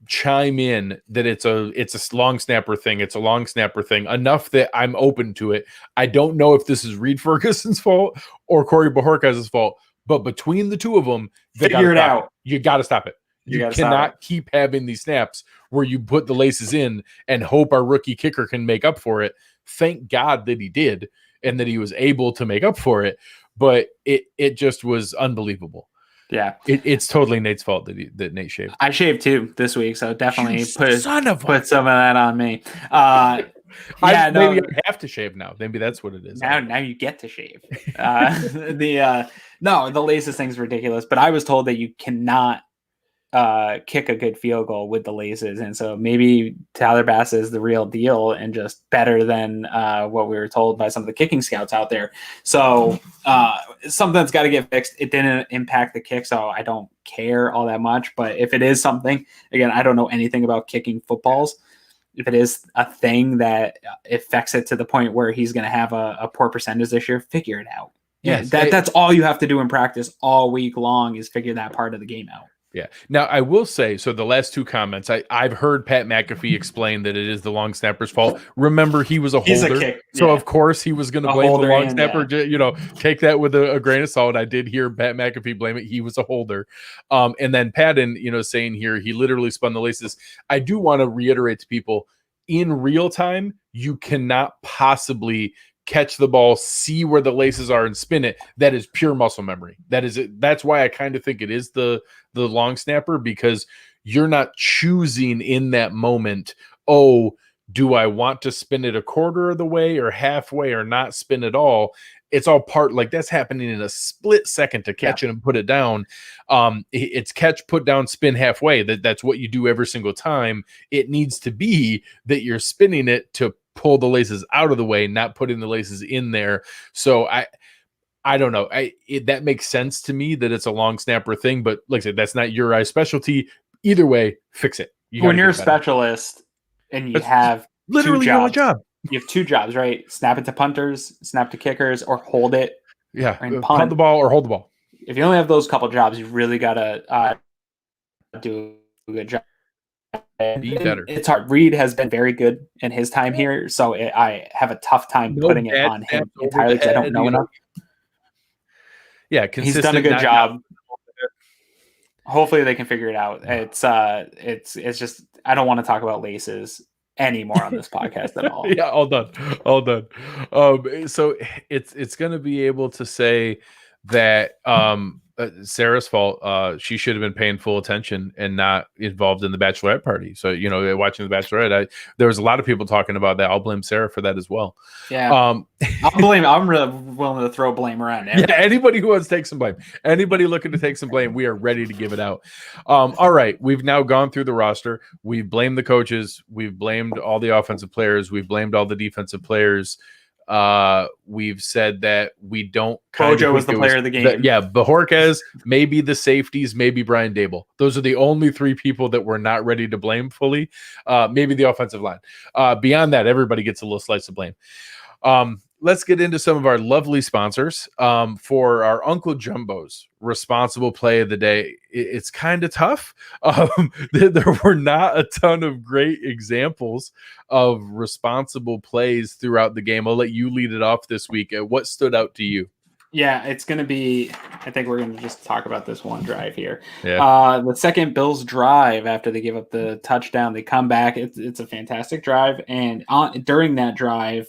chime in that it's a long snapper thing. It's a long snapper thing enough that I'm open to it. I don't know if this is Reed Ferguson's fault or Corey Bojorquez's fault, but between the two of them, figure it out. You got to stop it. You cannot keep having these snaps where you put the laces in and hope our rookie kicker can make up for it. Thank God that he did and that he was able to make up for it. But it just was unbelievable. Yeah. It's totally Nate's fault that Nate shaved. I shaved too this week, so definitely put some of that on me. Maybe I have to shave now. Maybe that's what it is. Now you get to shave. The laces thing's ridiculous, but I was told that you cannot kick a good field goal with the laces, and so maybe Tyler Bass is the real deal and just better than what we were told by some of the kicking scouts out there. So something that's got to get fixed. It didn't impact the kick, so I don't care all that much. But if it is something, again, I don't know anything about kicking footballs. If it is a thing that affects it to the point where he's going to have a poor percentage this year, figure it out. Yes, that's all you have to do in practice all week long is figure that part of the game out. Yeah. Now I will say, so the last two comments, I've heard Pat McAfee explain that it is the long snapper's fault. Remember, he was a holder, so of course he was going to blame the long snapper. You know, take that with a grain of salt. I did hear Pat McAfee blame it. He was a holder. And then Patton, you know, saying here he literally spun the laces. I do want to reiterate to people, in real time, you cannot possibly catch the ball, see where the laces are, and spin it. That is pure muscle memory. That is it. That's why I kind of think it is the long snapper, because you're not choosing in that moment, oh, do I want to spin it a quarter of the way or halfway or not spin at all? It's all part, like that's happening in a split second to catch it and put it down. It's catch, put down, spin halfway. That's what you do every single time. It needs to be that you're spinning it to pull the laces out of the way, not putting the laces in there. So I don't know. That makes sense to me that it's a long snapper thing, but like I said, that's not your specialty. Either way, fix it. When you're a specialist and you have literally your only job. You have two jobs, right? Snap it to punters, snap to kickers, or hold it. Yeah, punt the ball or hold the ball. If you only have those couple jobs, you really gotta do a good job. Be better. It's hard. Reed has been very good in his time here, so I have a tough time putting it on him entirely because I don't know enough. Yeah, he's done a good job. Hopefully they can figure it out. It's just I don't want to talk about laces anymore on this podcast at all. Yeah, all done. So it's going to be able to say that Sarah's fault. She should have been paying full attention and not involved in the bachelorette party. So, you know, watching the bachelorette, there was a lot of people talking about that. I'll blame Sarah for that as well. Yeah. I'm really willing to throw blame around. Yeah, anybody who wants to take some blame, anybody looking to take some blame, we are ready to give it out. All right. We've now gone through the roster. We've blamed the coaches. We've blamed all the offensive players. We've blamed all the defensive players. We've said that we don't. Bojo was the player of the game. Bajorquez, maybe the safeties, maybe Brian Dable. Those are the only three people that we're not ready to blame fully. Maybe the offensive line. Beyond that, everybody gets a little slice of blame. Let's get into some of our lovely sponsors. For our Uncle Jumbo's responsible play of the day, it's kind of tough. There were not a ton of great examples of responsible plays throughout the game. I'll let you lead it off this week. What stood out to you? Yeah, it's going to be, I think we're going to just talk about this one drive here. Yeah. The second Bills drive after they give up the touchdown, they come back. It's a fantastic drive. And during that drive,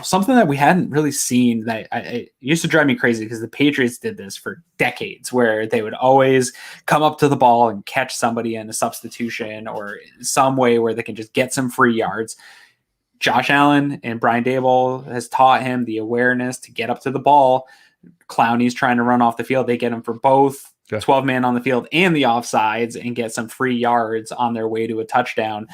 something that we hadn't really seen that it used to drive me crazy because the Patriots did this for decades where they would always come up to the ball and catch somebody in a substitution or some way where they can just get some free yards. Josh Allen and Brian Dable has taught him the awareness to get up to the ball. Clowney's trying to run off the field. They get him for both 12-man on the field and the offsides and get some free yards on their way to a touchdown.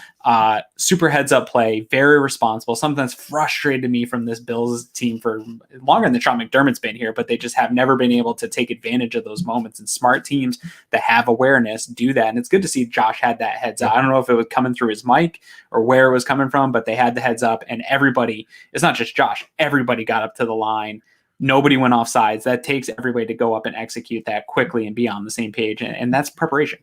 Super heads-up play, very responsible. Something that's frustrated me from this Bills team for longer than Sean McDermott's been here, but they just have never been able to take advantage of those moments. And smart teams that have awareness do that. And it's good to see Josh had that heads-up. I don't know if it was coming through his mic or where it was coming from, but they had the heads-up. And everybody, it's not just Josh, everybody got up to the line. Nobody went off sides. That takes everybody to go up and execute that quickly and be on the same page. And that's preparation.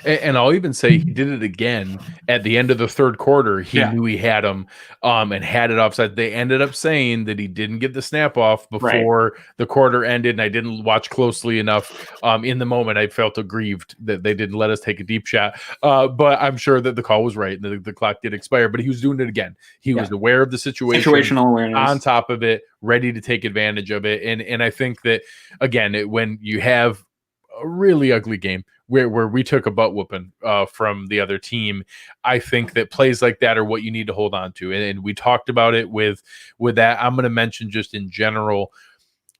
And I'll even say he did it again at the end of the third quarter. He knew he had him and had it offside. They ended up saying that he didn't get the snap off before the quarter ended, and I didn't watch closely enough. In the moment, I felt aggrieved that they didn't let us take a deep shot. But I'm sure that the call was right. The clock did expire, but he was doing it again. He was aware of the situation, situational awareness, on top of it, ready to take advantage of it. And I think that, again, when you have a really ugly game where we took a butt whooping from the other team, I think that plays like that are what you need to hold on to. And we talked about it with that. I'm going to mention just in general,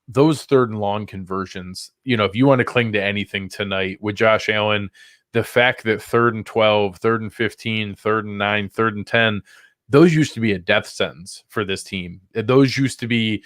those third and long conversions, if you want to cling to anything tonight with Josh Allen, the fact that 3rd and 12, 3rd and 15, 3rd and 9, 3rd and 10, those used to be a death sentence for this team. Those used to be,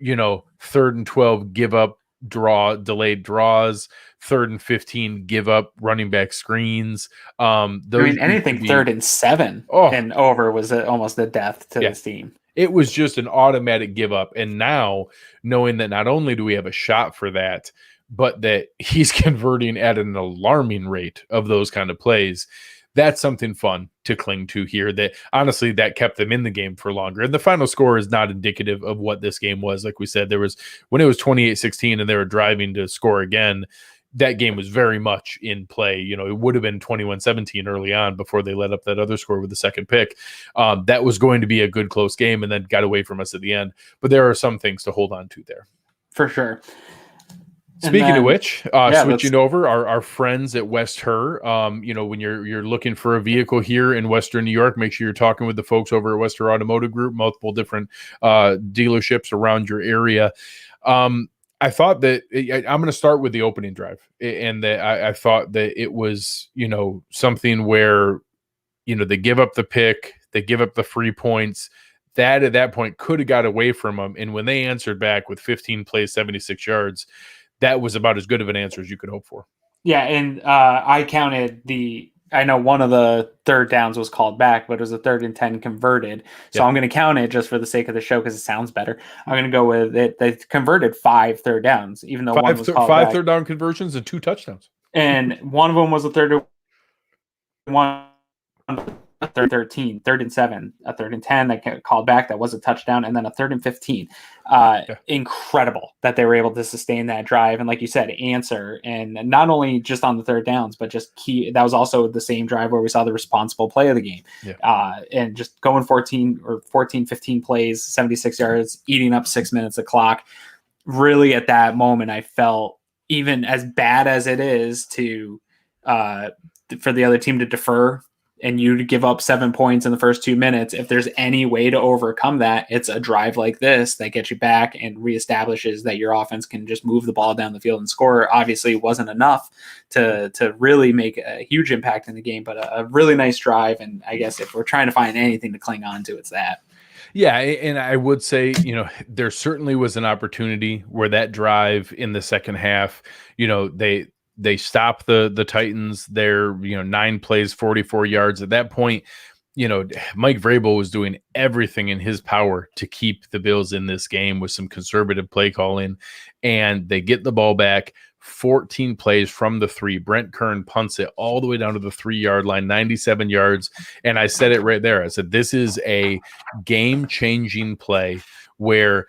3rd and 12, give up delayed draws, 3rd and 15, give up running back screens. Anything 3rd and 7 and over was almost a death to this team. It was just an automatic give up. And now, knowing that not only do we have a shot for that, but that he's converting at an alarming rate of those kind of plays. That's something fun to cling to here, that honestly that kept them in the game for longer. And the final score is not indicative of what this game was. Like we said, there was, when it was 28-16 and they were driving to score again, that game was very much in play. You know, it would have been 21-17 early on before they let up that other score with the second pick. That was going to be a good close game and then got away from us at the end. But there are some things to hold on to there. For sure. Speaking of which, switching over, our friends at West Her, you know, when you're looking for a vehicle here in Western New York, make sure you're talking with the folks over at West Her Automotive Group, multiple different dealerships around your area. I thought that I'm going to start with the opening drive, and that I thought that it was, you know, something where, you know, they give up the pick, they give up the free points. That at that point could have got away from them. And when they answered back with 15 plays, 76 yards, that was about as good of an answer as you could hope for. Yeah, and I counted I know one of the third downs was called back, but it was a 3rd and 10 converted. So I'm going to count it just for the sake of the show because it sounds better. I'm going to go with it. They converted 5 third downs, even though one was called five back. Third down conversions and 2 touchdowns. And one of them was a 3rd and 1, a 3rd and 7, a 3rd and 10 that called back. That was a touchdown. And then a 3rd and 15. Incredible that they were able to sustain that drive. And like you said, answer. And not only just on the third downs, but just key. That was also the same drive where we saw the responsible play of the game. And just going 14, 15 plays, 76 yards, eating up 6 minutes of clock. Really at that moment, I felt, even as bad as it is to for the other team to defer and you to give up 7 points in the first 2 minutes, if there's any way to overcome that, it's a drive like this that gets you back and reestablishes that your offense can just move the ball down the field and score. Obviously, it wasn't enough to really make a huge impact in the game, but a really nice drive. And I guess if we're trying to find anything to cling on to, it's that. Yeah, and I would say, you know, there certainly was an opportunity where that drive in the second half, you know, they stop the Titans. They're, you know, 9 plays, 44 yards. At that point, you know, Mike Vrabel was doing everything in his power to keep the Bills in this game with some conservative play calling, and they get the ball back. 14 plays from the 3. Brent Kern punts it all the way down to the 3-yard line, 97 yards. And I said it right there. I said, this is a game-changing play where,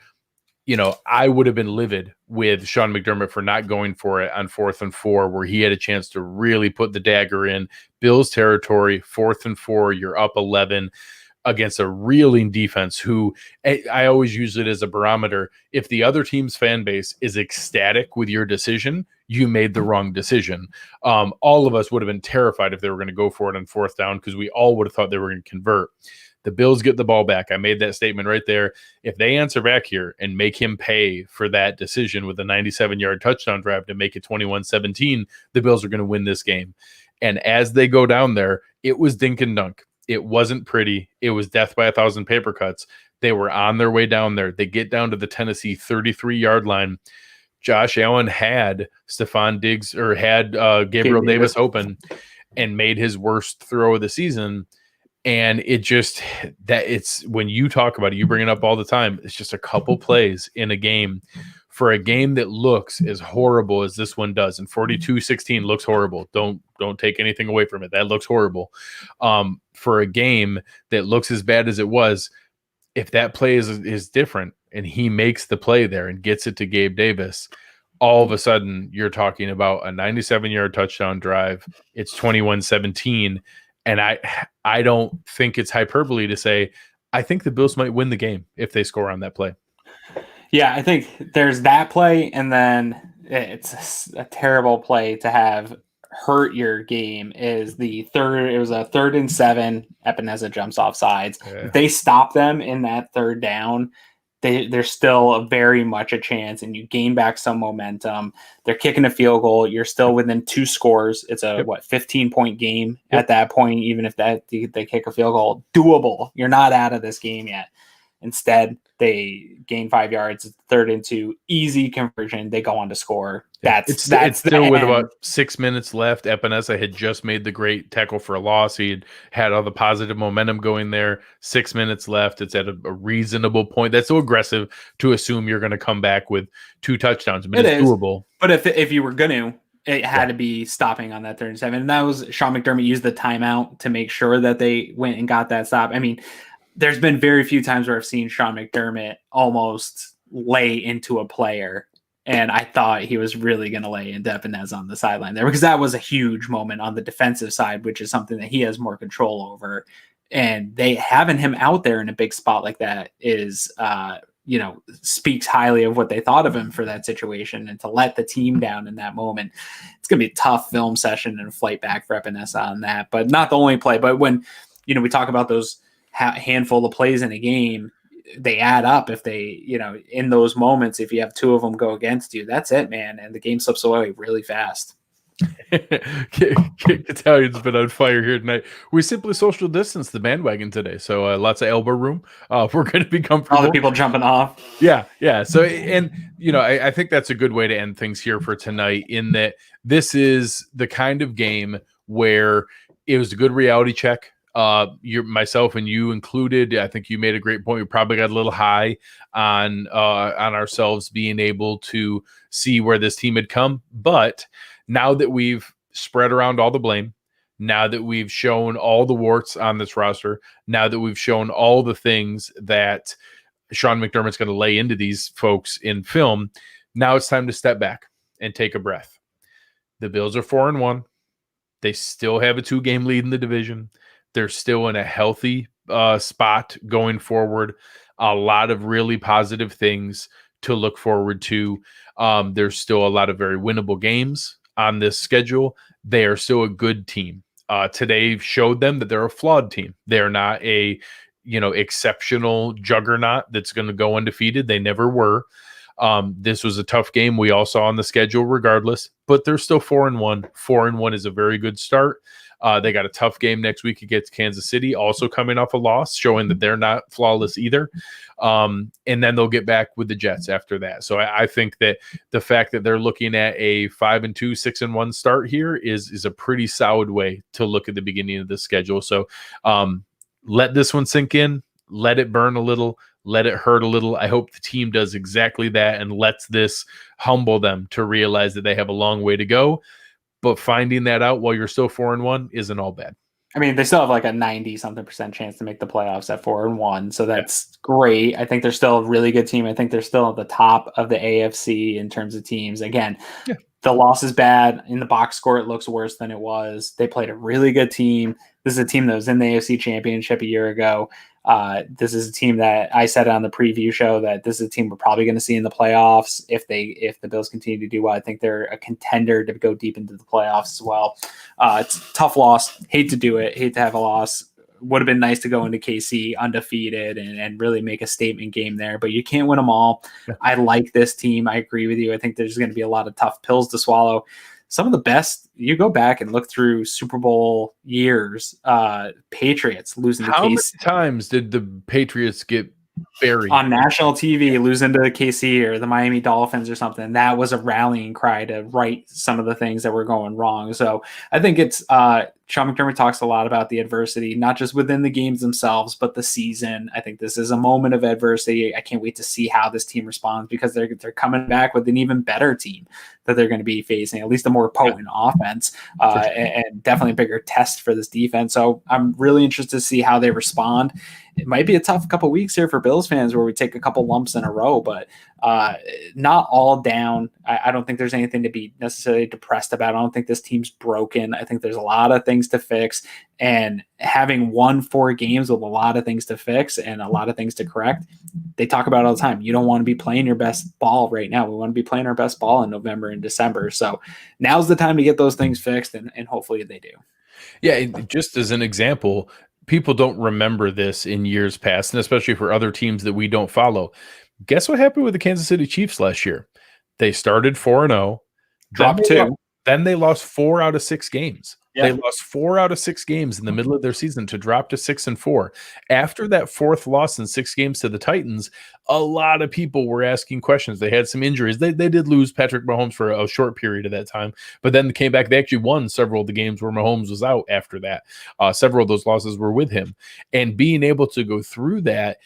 you know, I would have been livid with Sean McDermott for not going for it on 4th and 4, where he had a chance to really put the dagger in Bills territory. 4th and 4, you're up 11 against a reeling defense who I always use it as a barometer. If the other team's fan base is ecstatic with your decision, you made the wrong decision. All of us would have been terrified if they were going to go for it on 4th down, because we all would have thought they were going to convert. The Bills get the ball back. I made that statement right there. If they answer back here and make him pay for that decision with a 97-yard touchdown drive to make it 21-17, the Bills are going to win this game. And as they go down there, it was dink and dunk. It wasn't pretty. It was death by 1,000 paper cuts. They were on their way down there. They get down to the Tennessee 33-yard line. Josh Allen had Stephon Diggs, or had Gabriel Davis open, and made his worst throw of the season. And it just, that it's, when you talk about it, you bring it up all the time. It's just a couple plays in a game, for a game that looks as horrible as this one does. And 42-16 looks horrible. Don't take anything away from it. That looks horrible. For a game that looks as bad as it was, if that play is different and he makes the play there and gets it to Gabe Davis, all of a sudden you're talking about a 97-yard touchdown drive. It's 21-17. And I don't think it's hyperbole to say I think the Bills might win the game if they score on that play. Yeah, I think there's that play, and then it's a terrible play to have hurt your game is the third. It was a 3rd and 7. Epineza jumps off sides. Yeah. If they stop them in that 3rd down, there's still very much a chance, and you gain back some momentum. They're kicking a field goal. You're still within 2 scores. It's a 15-point game at that point. Even if they kick a field goal, doable. You're not out of this game yet. Instead, they gain 5 yards, 3rd and 2, easy conversion. They go on to score. That's still with about 6 minutes left. Epinesa had just made the great tackle for a loss. He had all the positive momentum going there. 6 minutes left. It's at a reasonable point. That's so aggressive to assume you're going to come back with 2 touchdowns, but it's doable. But if you were going to, it had to be stopping on that 3rd and 7. And that was Sean McDermott used the timeout to make sure that they went and got that stop. I mean, there's been very few times where I've seen Sean McDermott almost lay into a player. And I thought he was really going to lay into Epinesa on the sideline there, because that was a huge moment on the defensive side, which is something that he has more control over. And they having him out there in a big spot like that is, speaks highly of what they thought of him for that situation. And to let the team down in that moment, it's going to be a tough film session and a flight back for Epinesa on that. But not the only play, but when, we talk about those handful of plays in a game, they add up. If they, in those moments, if you have 2 of them go against you, that's it, man. And the game slips away really fast. Italian's been on fire here tonight. We simply social distance the bandwagon today, so lots of elbow room. We're going to be comfortable. All the people jumping off. Yeah. So, and I think that's a good way to end things here for tonight. In that this is the kind of game where it was a good reality check. Myself and you included. I think you made a great point. We probably got a little high on ourselves being able to see where this team had come, but now that we've spread around all the blame, now that we've shown all the warts on this roster, now that we've shown all the things that Sean McDermott's going to lay into these folks in film, now it's time to step back and take a breath. The Bills are 4-1. They still have a 2-game lead in the division. They're still in a healthy spot going forward. A lot of really positive things to look forward to. There's still a lot of very winnable games on this schedule. They are still a good team. Today showed them that they're a flawed team. They're not a exceptional juggernaut that's going to go undefeated. They never were. This was a tough game we all saw on the schedule regardless, but they're still 4-1. 4-1 is a very good start. They got a tough game next week against Kansas City, also coming off a loss, showing that they're not flawless either. And then they'll get back with the Jets after that. So I think that the fact that they're looking at a 5-2, 6-1 start here is a pretty solid way to look at the beginning of the schedule. So let this one sink in, let it burn a little, let it hurt a little. I hope the team does exactly that and lets this humble them to realize that they have a long way to go. But finding that out while you're still 4-1 isn't all bad. I mean, they still have like a 90-something% chance to make the playoffs at 4-1. So that's great. I think they're still a really good team. I think they're still at the top of the AFC in terms of teams. Again, the loss is bad. In the box score, it looks worse than it was. They played a really good team. This is a team that was in the AFC Championship a year ago. This is a team that I said on the preview show that this is a team we're probably going to see in the playoffs if the Bills continue to do well. I think they're a contender to go deep into the playoffs as well. It's a tough loss. Hate to do it. Hate to have a loss. Would have been nice to go into KC undefeated and really make a statement game there, but you can't win them all. I like this team. I agree with you. I think there's going to be a lot of tough pills to swallow. Some of the best, you go back and look through Super Bowl years, Patriots losing to KC. How many times did the Patriots get buried on national TV, losing to the KC or the Miami Dolphins or something? That was a rallying cry to right some of the things that were going wrong. So I think it's Sean McDermott talks a lot about the adversity, not just within the games themselves, but the season. I think this is a moment of adversity. I can't wait to see how this team responds because they're coming back with an even better team that they're going to be facing, at least a more potent offense, and definitely a bigger test for this defense. So I'm really interested to see how they respond. It might be a tough couple weeks here for Bills fans where we take a couple lumps in a row, but not all down. I don't think there's anything to be necessarily depressed about. I don't think this team's broken. I think there's a lot of things to fix, and having won 4 games with a lot of things to fix and a lot of things to correct, they talk about it all the time. You don't want to be playing your best ball right now. We want to be playing our best ball in November and December. So now's the time to get those things fixed, and hopefully they do. Yeah, just as an example, people don't remember this in years past, and especially for other teams that we don't follow. Guess what happened with the Kansas City Chiefs last year? They started 4-0, dropped 2. Then they lost 4 out of 6 games. They lost 4 out of 6 games in the middle of their season to drop to 6-4. After that 4th loss in 6 games to the Titans, a lot of people were asking questions. They had some injuries. They did lose Patrick Mahomes for a short period of that time, but then they came back. They actually won several of the games where Mahomes was out after that. Several of those losses were with him. And being able to go through that,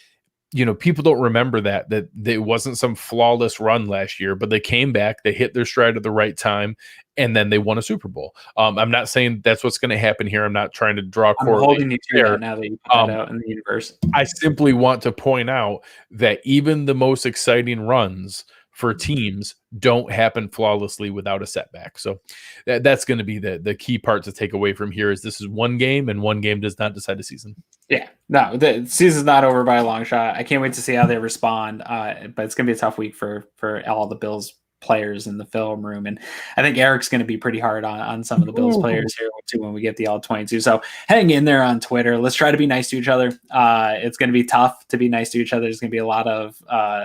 people don't remember that it wasn't some flawless run last year, but they came back, they hit their stride at the right time, and then they won a Super Bowl. I'm not saying that's what's going to happen here. I'm not trying to draw correlations. I'm holding you to that now that you put that out in the universe. I simply want to point out that even the most exciting runs for teams don't happen flawlessly without a setback. So that's going to be the key part to take away from here is this is one game, and one game does not decide the season. Yeah, no, the season's not over by a long shot. I can't wait to see how they respond. But it's going to be a tough week for all the Bills players in the film room. And I think Eric's going to be pretty hard on some of the Bills players here too when we get the all 22. So hang in there on Twitter. Let's try to be nice to each other. It's going to be tough to be nice to each other. There's going to be a lot of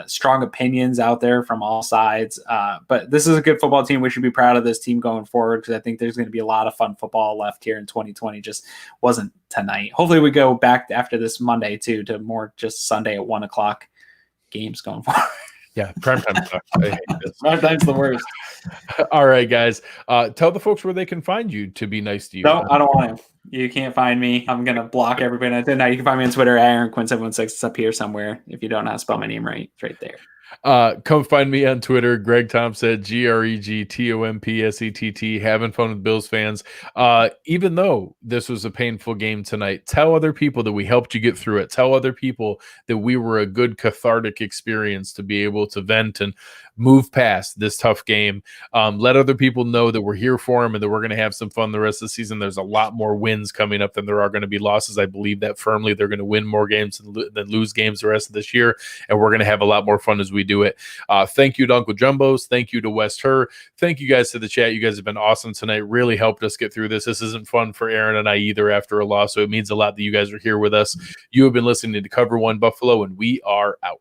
strong opinions out there from all sides. But this is a good football team. We should be proud of this team going forward because I think there's going to be a lot of fun football left here in 2020. Just wasn't tonight. Hopefully we go back after this Monday too to more just Sunday at 1:00 games going forward. Yeah, primetime stuff. Primetime's the worst. All right, guys. Tell the folks where they can find you to be nice to you. No, I don't want to. You can't find me. I'm going to block everybody. Now you can find me on Twitter at AaronQuinn716. It's up here somewhere. If you don't know how to spell my name right, it's right there. Come find me on Twitter, Greg Tompsett, GregTompsett. Having fun with Bills fans. Even though this was a painful game tonight, tell other people that we helped you get through it. Tell other people that we were a good cathartic experience to be able to vent and move past this tough game. Let other people know that we're here for them and that we're going to have some fun the rest of the season. There's a lot more wins coming up than there are going to be losses. I believe that firmly. They're going to win more games than lose games the rest of this year, and we're going to have a lot more fun as we do it. Thank you to Uncle Jumbo's. Thank you to West Her. Thank you guys to the chat. You guys have been awesome tonight. Really helped us get through this. This isn't fun for Aaron and I either after a loss, so it means a lot that you guys are here with us. You have been listening to Cover One Buffalo, and we are out.